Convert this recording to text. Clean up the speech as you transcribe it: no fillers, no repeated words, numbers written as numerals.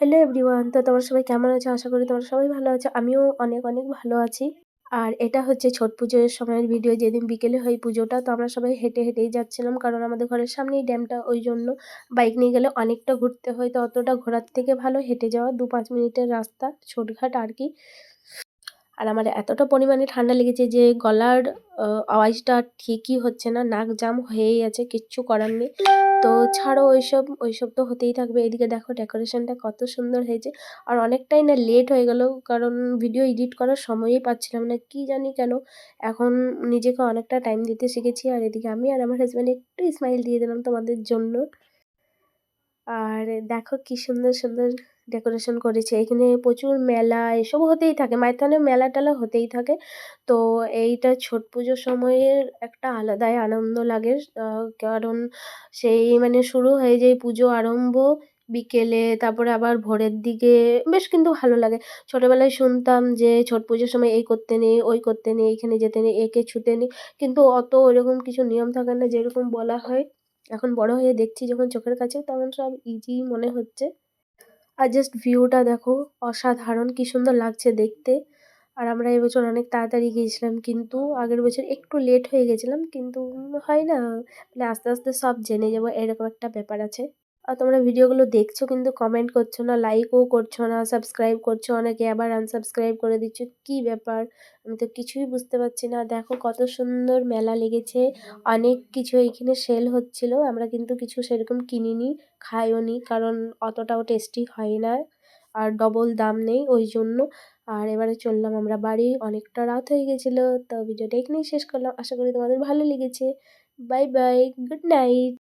Hello everyone, তো তোমরা সবাই কেমন আছো? আশা করি তোমরা সবাই ভালো আছো। আমিও অনেক অনেক ভালো আছি। আর এটা হচ্ছে ছট পুজোর সময়ের ভিডিও, যেদিন বিকেলে হয় পুজোটা। তো আমরা সবাই হেঁটে হেঁটেই যাচ্ছিলাম, কারণ আমাদের ঘরের সামনেই ড্যামটা, ওই জন্য বাইক নিয়ে গেলে অনেকটা ঘুরতে হয়। তো অতটা ঘোরার থেকে ভালো হেঁটে যাওয়া, 2-5 মিনিটের রাস্তা, ছোটখাট আর কি। আর আমার এতটা পরিমাণে ঠান্ডা লেগেছে যে গলার আওয়াজটা ঠিকই হচ্ছে না, নাক জাম হয়েই আছে, কিচ্ছু করার নেই। তো ছাড়ো ওইসব, ওইসব তো হতেই থাকবে। এদিকে দেখো ডেকোরেশনটা কত সুন্দর হয়েছে। আর অনেকটাই না লেট হয়ে গেল, কারণ ভিডিও এডিট করার সময়ই পাচ্ছিলাম না, কি জানি কেন। এখন নিজেকে অনেকটা টাইম দিতে শিখেছি। আর এদিকে আমি আর আমার হাজব্যান্ড একটু স্মাইল দিয়ে দিলাম তোমাদের জন্য। আর দেখো কি সুন্দর সুন্দর ডেকোরেশন করেছে। এখানে প্রচুর মেলা এসব হতেই থাকে, মাইথনে মেলা টেলা হতেই থাকে। তো এইটা ছট পুজোর সময়ের একটা আলাদাই আনন্দ লাগে। কারণ সেই মানে শুরু হয়ে যায় পুজো আরম্ভ বিকেলে, তারপরে আবার ভোরের দিকে, বেশ কিন্তু ভালো লাগে। ছোটোবেলায় শুনতাম যে ছট পুজোর সময় এই করতে নেই, ওই করতে নেই, এখানে যেতে নেই, একে ছুতে নেই, কিন্তু অত ওইরকম কিছু নিয়ম থাকে না যেরকম বলা হয়। এখন বড় হয়ে দেখছি যখন চোখের কাছে, তখন সব ইজি মনে হচ্ছে। আর জাস্ট ভিউটা দেখো, অসাধারণ কি সুন্দর লাগছে দেখতে। আর আমরা এবছর অনেক তাড়াতাড়ি গিয়েছিলাম, কিন্তু আগের বছর একটু লেট হয়ে গেছিলাম, কিন্তু হয় না, মানে আস্তে আস্তে সব জেনে যাবো, এরকম একটা ব্যাপার আছে। আর তোমরা ভিডিওগুলো দেখছো কিন্তু কমেন্ট করছো না, লাইকও করছো না, সাবস্ক্রাইব করছো অনেকে, আবার আনসাবস্ক্রাইব করে দিচ্ছ, কি ব্যাপার? আমি তো কিছুই বুঝতে পারছি না। দেখো কত সুন্দর মেলা লেগেছে, অনেক কিছু এইখানে সেল হচ্ছিল। আমরা কিন্তু কিছু সেরকম কিনিনি, খাইও নি, কারণ অতটাও টেস্টি হয় না, আর ডবল দাম নেই ওই জন্য। আর এবারে চললাম আমরা বাড়ি, অনেকটা রাত হয়ে গেছিলো। তো ভিডিওটা এখানেই শেষ করলাম, আশা করি তোমাদের ভালো লেগেছে। Bye bye, good night.